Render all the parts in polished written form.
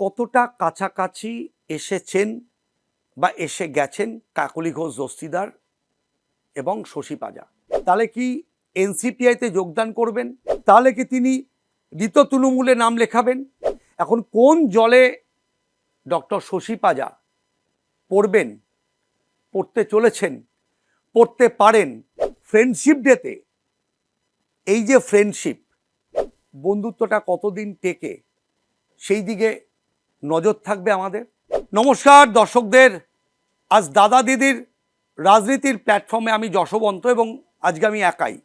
কতটা কাছাকাছি এসেছেন বা এসে গেছেন কাকলি ঘোষ দস্তিদার এবং শশী পাজা? তাহলে কি এনসিপিআইতে যোগদান করবেন? তাহলে কি তিনি ঋত তৃণমূলে নাম লেখাবেন? এখন কোন জলে ডক্টর শশী পাজা পড়বেন, পড়তে চলেছেন, পড়তে পারেন? ফ্রেন্ডশিপ ডেতে এই যে ফ্রেন্ডশিপ, বন্ধুত্বটা কতদিন টেকে, সেই দিকে নজর থাকবে আমাদের। নমস্কার দর্শকদের, আজ দাদা দিদির রাজনীতির প্ল্যাটফর্মে আমি যশবন্ত এবং আজকে আমি একাই,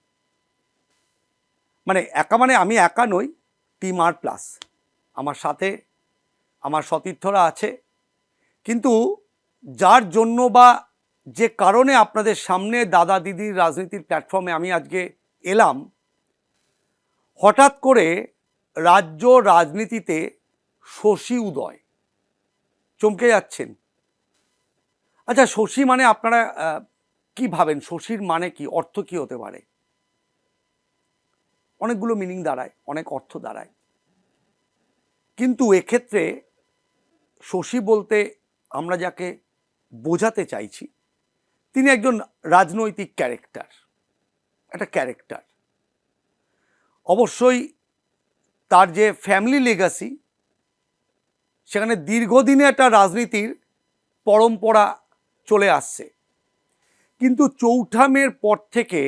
মানে আমি একা নই, টিম আর প্লাস আমার সাথে আমার সতীর্থরা আছে। কিন্তু যার জন্য বা যে কারণে আপনাদের সামনে দাদা দিদির রাজনীতির প্ল্যাটফর্মে আমি আজকে এলাম, হঠাৎ করে রাজ্য রাজনীতিতে শশী উদয়, চমকে যাচ্ছেন। আচ্ছা, শশী মানে আপনারা কি ভাবেন? শশীর মানে কি, অর্থ কি হতে পারে? অনেকগুলো মিনিং দাঁড়ায়, অনেক অর্থ দাঁড়ায়, কিন্তু এক্ষেত্রে শশী বলতে আমরা যাকে বোঝাতে চাইছি, তিনি একজন রাজনৈতিক ক্যারেক্টার, একটা ক্যারেক্টার। অবশ্যই তার যে ফ্যামিলি লেগাসি, সেখানে দীর্ঘদিনে একটা রাজনীতির পরম্পরা চলে আসছে। কিন্তু চৌঠা মের পর থেকে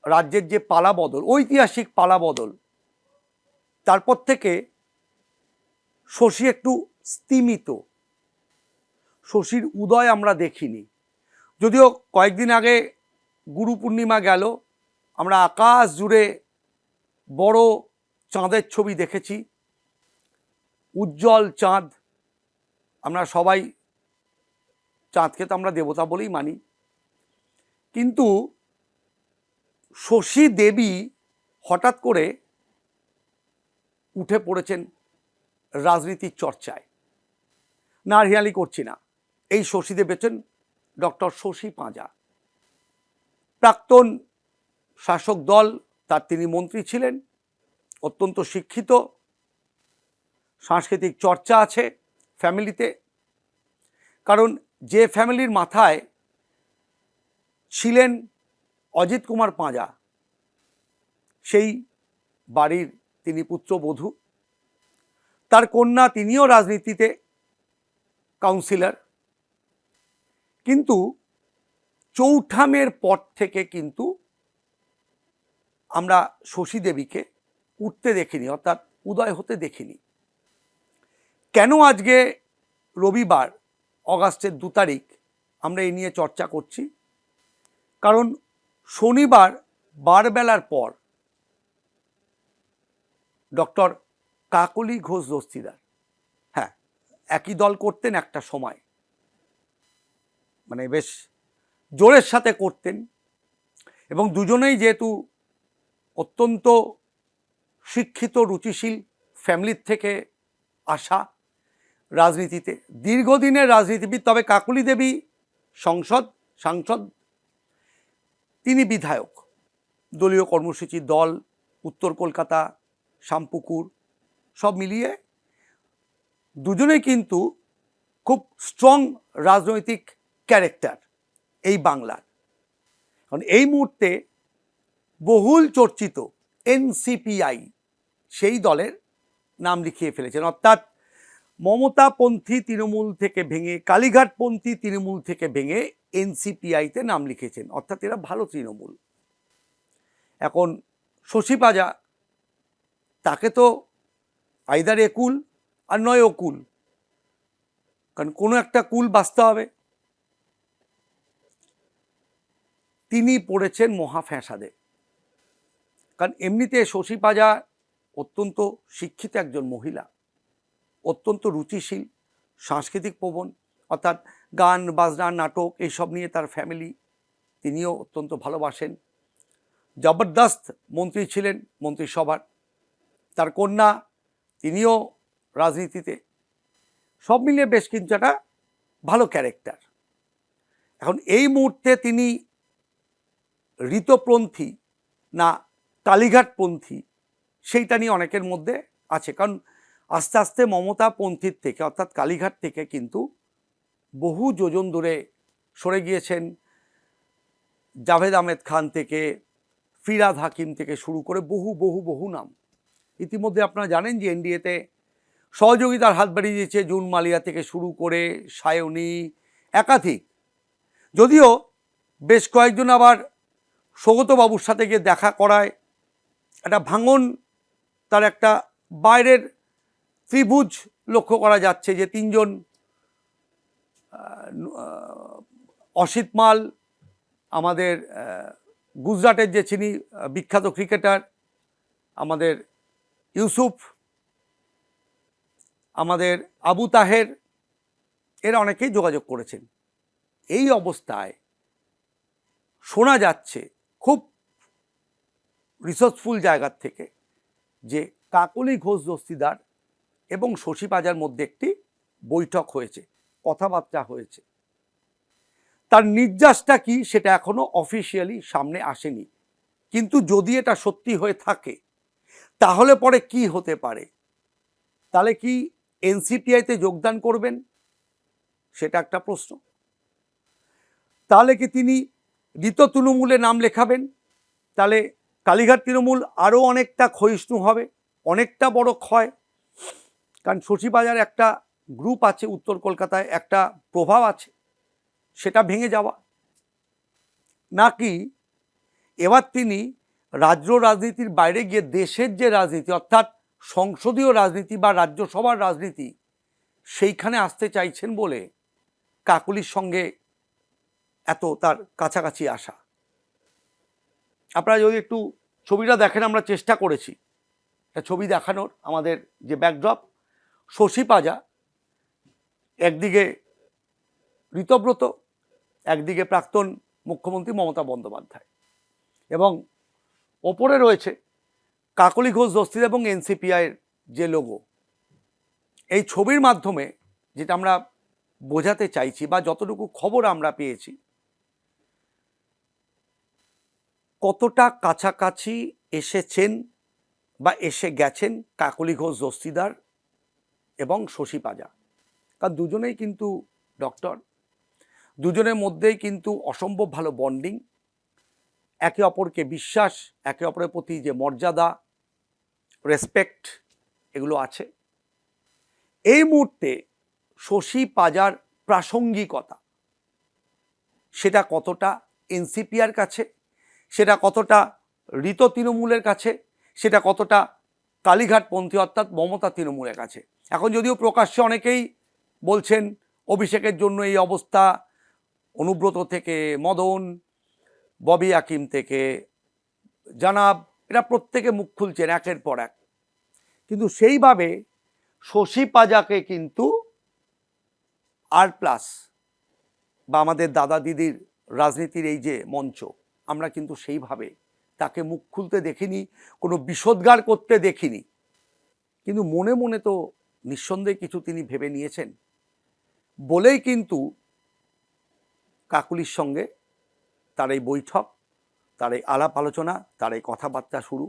রাজ্যের যে পালাবদল, ঐতিহাসিক পালাবদল, তারপর থেকে শশী একটু স্তিমিত, শশীর উদয় আমরা দেখিনি। যদিও কয়েকদিন আগে গুরু পূর্ণিমা গেল, আমরা আকাশ জুড়ে বড় চাঁদের ছবি দেখেছি, উজ্জ্বল চাঁদ। আমরা সবাই চাঁদকে তো আমরা দেবতা বলেই মানি, কিন্তু শশী দেবী হঠাৎ করে উঠে পড়েছেন রাজনীতির চর্চায়। না, হেয়ালি করছি না, এই শশী দেব হচ্ছেন ডক্টর শশী পাজা, প্রাক্তন শাসক দল, তার তিনি মন্ত্রী ছিলেন, অত্যন্ত শিক্ষিত, সাংস্কৃতিক চর্চা আছে ফ্যামিলিতে। কারণ যে ফ্যামিলির মাথায় ছিলেন অজিত কুমার পাঁজা, সেই বাড়ির তিনি পুত্রবধূ, তার কন্যা তিনিও রাজনীতিতে কাউন্সিলর। কিন্তু চৌঠা মের পর থেকে কিন্তু আমরা শশী দেবীকে উঠতে দেখিনি, অর্থাৎ উদয় হতে দেখিনি। কেন আজকে রবিবার অগাস্টের 2 তারিখ আমরা এই নিয়ে চর্চা করছি? কারণ শনিবার বারবেলার পর ডক্টর কাকলি ঘোষ দস্তিদার, হ্যাঁ, একই দল করতেন একটা সময়, মানে বেশ জোরের সাথে করতেন, এবং দুজনেই যেহেতু অত্যন্ত শিক্ষিত রুচিশীল ফ্যামিলির থেকে আসা, রাজনীতিতে দীর্ঘদিনের রাজনীতিবিদ। তবে কাকলি দেবী সাংসদ, তিনি বিধায়ক, দলীয় কর্মসূচি, দল, উত্তর কলকাতা, শামপুকুর, সব মিলিয়ে দুজনেই কিন্তু খুব স্ট্রং রাজনৈতিক ক্যারেক্টার এই বাংলার। কারণ এই মুহূর্তে বহুল চর্চিত এনসিপিআই সেই দলের নাম লিখিয়ে ফেলেছেন, অর্থাৎ মমতাপন্থী তৃণমূল থেকে ভেঙে, কালীঘাটপন্থী তৃণমূল থেকে ভেঙে এনসিপিআইতে নাম লিখেছেন, অর্থাৎ এরা ভালো তৃণমূল। এখন শশী পাজা, তাকে তো আইদার একুল আর নয় অকুল, কারণ কোনো একটা কুল বাঁচতে হবে। তিনি পড়েছেন মহা ফ্যাসাদে। কারণ এমনিতে শশী পাজা অত্যন্ত শিক্ষিত একজন মহিলা, অত্যন্ত রুচিশীল, সাংস্কৃতিক প্রবণ, অর্থাৎ গান বাজনা নাটক এইসব নিয়ে তার ফ্যামিলি, তিনিও অত্যন্ত ভালোবাসেন। জবরদস্ত মন্ত্রী ছিলেন মন্ত্রিসভার, তার কন্যা তিনিও রাজনীতিতে, সব মিলিয়ে বেশ কিন্তু একটা ভালো ক্যারেক্টার। এখন এই মুহূর্তে তিনি ঋতপন্থী না কালীঘাটপন্থী, সেইটা নিয়ে অনেকের মধ্যে আছে। কারণ আস্তে আস্তে মমতা পন্থীর থেকে অর্থাৎ কালীঘাট থেকে কিন্তু বহু যোজন দূরে সরে গিয়েছেন। জাভেদ আহমেদ খান থেকে ফিরহাদ হাকিম থেকে শুরু করে বহু বহু বহু নাম। ইতিমধ্যে আপনারা জানেন যে এনডিএতে সহযোগিতার হাত বাড়িয়ে দিয়েছে জুন মালিয়া থেকে শুরু করে সায়নী, একাধিক। যদিও বেশ কয়েকজন আবার সৌগতবাবুর সাথে গিয়ে দেখা করায় একটা ভাঙন, তার একটা বাইরের ত্রিভুজ লক্ষ্য করা যাচ্ছে যে তিনজন অসিত মাল, আমাদের গুজরাটের যে চিনি বিখ্যাত ক্রিকেটার আমাদের ইউসুফ, আমাদের আবু তাহের, এরা অনেকেই যোগাযোগ করেছেন। এই অবস্থায় শোনা যাচ্ছে খুব রিসার্চফুল জায়গার থেকে যে কাকলি ঘোষ দস্তিদার এবং শশী পাজার মধ্যে একটি বৈঠক হয়েছে, কথাবার্তা হয়েছে। তার নির্যাসটা কি সেটা এখনো অফিসিয়ালি সামনে আসেনি, কিন্তু যদি এটা সত্যি হয়ে থাকে তাহলে পরে কি হতে পারে? তাহলে কি এনসিপিআইতে যোগদান করবেন, সেটা একটা প্রশ্ন। তাহলে কি তিনি ঋত তৃণমূলে নাম লেখাবেন? তাহলে কালীঘাট তৃণমূল আরও অনেকটা ক্ষয়িষ্ণু হবে, অনেকটা বড় ক্ষয়। কারণ শশী পাজার একটা গ্রুপ আছে উত্তর কলকাতায়, একটা প্রভাব আছে, সেটা ভেঙে যাওয়া। নাকি এবার তিনি রাজ্য রাজনীতির বাইরে গিয়ে দেশের যে রাজনীতি অর্থাৎ সংসদীয় রাজনীতি বা রাজ্যসভার রাজনীতি সেইখানে আসতে চাইছেন বলে কাকলির সঙ্গে এত তার কাছাকাছি আসা। আপনারা যদি একটু ছবিটা দেখেন, আমরা চেষ্টা করেছি একটা ছবি দেখানোর, আমাদের যে ব্যাকড্রপ, শশী পাজা একদিকে ঋতব্রত, একদিকে প্রাক্তন মুখ্যমন্ত্রী মমতা বন্দ্যোপাধ্যায়, এবং ওপরে রয়েছে কাকলি ঘোষ দস্তিদার এবং এনসিপিআইয়ের যে লোগো। এই ছবির মাধ্যমে যেটা আমরা বোঝাতে চাইছি বা যতটুকু খবর আমরা পেয়েছি, কতটা কাছাকাছি এসেছেন বা এসে গেছেন কাকলি ঘোষ দস্তিদার এবং শশী পাজা। কারণ দুজনেই কিন্তু ডক্টর, দুজনের মধ্যেই কিন্তু অসম্ভব ভালো বন্ডিং, একে অপরকে বিশ্বাস, একে অপরের প্রতি যে মর্যাদা, রেসপেক্ট, এগুলো আছে। এই মুহূর্তে শশী পাজার প্রাসঙ্গিকতা সেটা কতটা এনসিপিআর কাছে, সেটা কতটা ঋত তৃণমূলের কাছে, সেটা কতটা কালীঘাটপন্থী অর্থাৎ মমতা তৃণমূলের কাছে। এখন যদিও প্রকাশ্যে অনেকেই বলছেন অভিষেকের জন্য এই অবস্থা, অনুব্রত থেকে মদন, ববি হাকিম থেকে জানাব, এরা প্রত্যেকে মুখ খুলছেন একের পর এক, কিন্তু সেইভাবে শশী পাজাকে কিন্তু আর প্লাস বা আমাদের দাদা দিদির রাজনীতির এই যে মঞ্চ, আমরা কিন্তু সেইভাবে তাকে মুখ খুলতে দেখিনি, কোনো বিষোদ্গার করতে দেখিনি। কিন্তু মনে মনে তো নিঃসন্দেহে কিছু তিনি ভেবে নিয়েছেন বলেই কিন্তু কাকলির সঙ্গে তার এই বৈঠক, তার এই আলাপ আলোচনা, তার এই কথাবার্তা শুরু।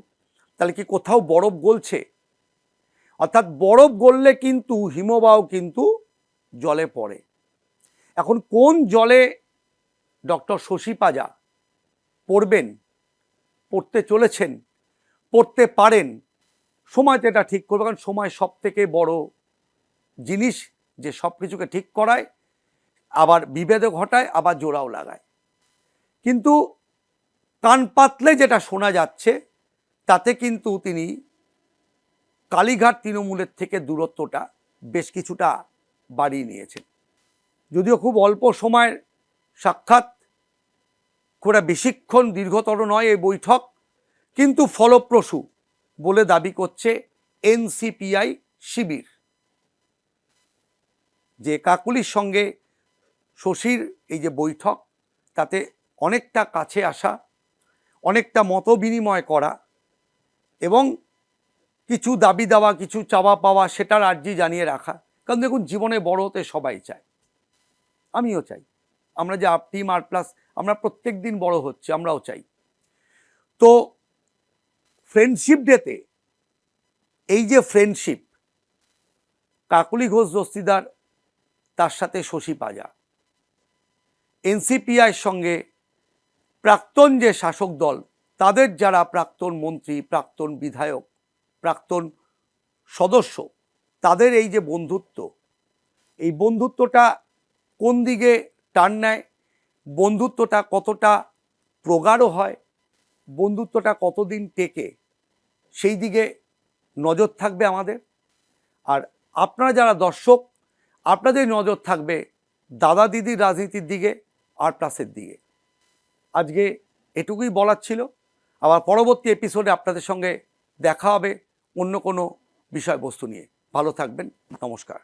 তাহলে কি কোথাও বরফ গলছে? অর্থাৎ বরফ গললে কিন্তু হিমবাহ কিন্তু জলে পড়ে। এখন কোন জলে ডক্টর শশী পাজা পড়বেন, পড়তে চলেছেন, পড়তে পারেন, সময় তো এটা ঠিক করবে। কারণ সময় সব থেকে বড় জিনিস, যে সব কিছুকে ঠিক করায়, আবার বিভেদও ঘটায়, আবার জোড়াও লাগায়। কিন্তু কান পাতলে যেটা শোনা যাচ্ছে তাতে কিন্তু তিনি কালীঘাট তৃণমূলের থেকে দূরত্বটা বেশ কিছুটা বাড়িয়ে নিয়েছেন। যদিও খুব অল্প সময়ের সাক্ষাৎ, খুব বেশিক্ষণ দীর্ঘতর নয় এই বৈঠক, কিন্তু ফলপ্রসূ বলে দাবি করছে এনসিপিআই শিবির। যে কাকলির সঙ্গে শশীর এই যে বৈঠক, তাতে অনেকটা কাছে আসা, অনেকটা মত বিনিময় করা এবং কিছু দাবি দেওয়া, কিছু চাওয়া পাওয়া, সেটার আর্জি জানিয়ে রাখা। কারণ দেখুন, জীবনে বড় হতে সবাই চায়, আমিও চাই। আমরা যে টিম আর প্লাস, আমরা প্রত্যেক দিন বড় হচ্ছে, আমরাও চাই। তো ফ্রেন্ডশিপ ডেতে এই যে ফ্রেন্ডশিপ, কাকলি ঘোষ দস্তিদার, তার সাথে শশী পাজা, এনসিপিআইয়ের সঙ্গে প্রাক্তন যে শাসক দল তাদের যারা প্রাক্তন মন্ত্রী, প্রাক্তন বিধায়ক, প্রাক্তন সদস্য, তাদের এই যে বন্ধুত্ব, এই বন্ধুত্বটা কোন দিকে টান নেয়, বন্ধুত্বটা কতটা প্রগাঢ় হয়, বন্ধুত্বটা কতদিন টেকে, সেই দিকে নজর থাকবে আমাদের। আর আপনারা যারা দর্শক, আপনাদের নজর থাকবে দাদা দিদির রাজনীতির দিকে, আর প্লাসের দিকে। আজকে এটুকুই বলার ছিল। আবার পরবর্তী এপিসোডে আপনাদের সঙ্গে দেখা হবে অন্য কোনো বিষয়বস্তু নিয়ে। ভালো থাকবেন, নমস্কার।